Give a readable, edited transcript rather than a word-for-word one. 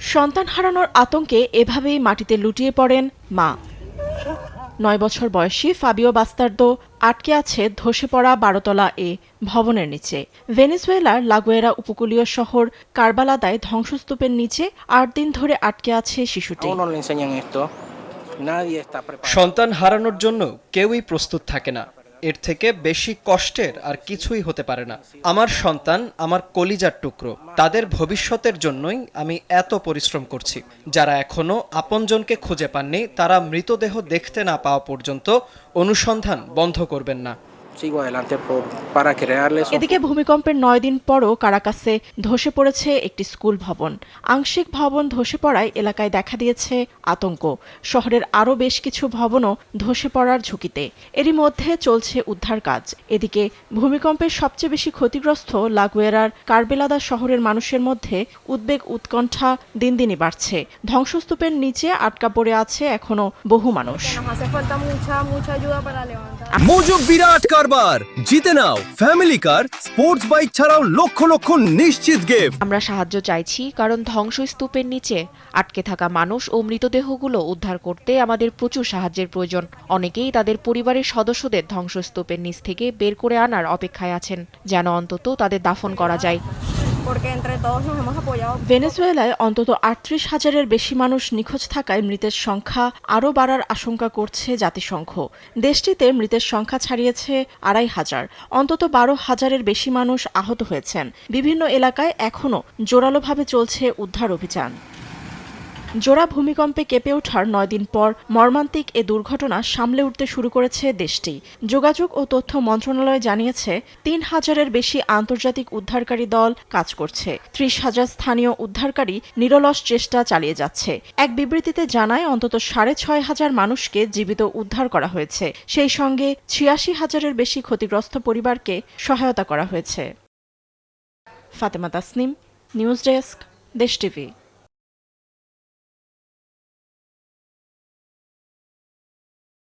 সন্তান হারানোর আতঙ্কে এভাবেই মাটিতে লুটিয়ে পড়েন মা। ৯ বছর বয়সী ফাবিও বাস্তার্দো আটকে আছে ধসে পড়া ১২তলা এ ভবনের নিচে। ভেনেজুয়েলার লাগুয়েরা উপকূলীয় শহর কারবালাদায় ধ্বংসস্তূপের নিচে ৮ দিন ধরে আটকে আছে শিশুটি। সন্তান হারানোর জন্য কেউই প্রস্তুত থাকে না। এর থেকে বেশি কষ্টের আর কিছুই হতে পারে না। আমার সন্তান আমার কলিজার টুকরো। তাদের ভবিষ্যতের জন্যই আমি এত পরিশ্রম করছি। যারা এখনো আপনজনকে খুঁজে পাননি, তারা মৃতদেহ দেখতে না পাওয়া পর্যন্ত অনুসন্ধান বন্ধ করবেন না। এদিকে ভূমিকম্পের ৯ দিন পরও কারাকাসে ধসে পড়েছে একটি স্কুল ভবন। আংশিক ভবন ধসে পড়ায় এলাকায় দেখা দিয়েছে আতঙ্ক। শহরের আরও বেশ কিছু ভবনও ধসে পড়ার ঝুঁকিতে। এরই মধ্যে চলছে উদ্ধার কাজ। এদিকে ভূমিকম্পের সবচেয়ে বেশি ক্ষতিগ্রস্ত লাগুয়েরার কারবেলাদা শহরের মানুষের মধ্যে উদ্বেগ উৎকণ্ঠা দিন দিনই বাড়ছে। ধ্বংসস্তূপের নিচে আটকা পড়ে আছে এখনো বহু মানুষ। মজুক বিরাট কারবার, জিতে নাও ফ্যামিলি কার, স্পোর্টস বাইক ছাড়াও লক্ষ লক্ষ নিশ্চিত গিফট। আমরা সাহায্য চাইছি কারণ ধ্বংসস্তূপের নিচে আটকে থাকা মানুষ ও মৃতদেহগুলো উদ্ধার করতে আমাদের প্রচুর সাহায্যের প্রয়োজন। অনেকেই তাদের পরিবারের সদস্যদের ধ্বংসস্তূপের নিচ থেকে বের করে আনার অপেক্ষায় আছেন, যেন অন্তত তাদের দাফন করা যায়। ভেনেজুয়েলায় অন্তত ৩৮,০০০-এর বেশি মানুষ নিখোঁজ থাকায় মৃতের সংখ্যা আরও বাড়ার আশঙ্কা করছে জাতিসংঘ। দেশটিতে মৃতের সংখ্যা ছাড়িয়েছে ২৫০০। অন্তত ১২,০০০-এর বেশি মানুষ আহত হয়েছেন। বিভিন্ন এলাকায় এখনও জোরালোভাবে চলছে উদ্ধার অভিযান। জোড়া ভূমিকম্পে কেঁপে ওঠার ৯ দিন পর মর্মান্তিক এ দুর্ঘটনা সামলে উঠতে শুরু করেছে দেশটি। যোগাযোগ ও তথ্য মন্ত্রণালয় জানিয়েছে ৩,০০০-এর বেশি আন্তর্জাতিক উদ্ধারকারী দল কাজ করছে। ৩০,০০০ স্থানীয় উদ্ধারকারী নিরলস চেষ্টা চালিয়ে যাচ্ছে। এক বিবৃতিতে জানায় অন্তত ৬,৫০০ মানুষকে জীবিত উদ্ধার করা হয়েছে। সেই সঙ্গে ৮৬,০০০-এর বেশি ক্ষতিগ্রস্ত পরিবারকে সহায়তা করা হয়েছে। ফাতেমা তাসনিম, নিউজ ডেস্ক, দেশ টিভি।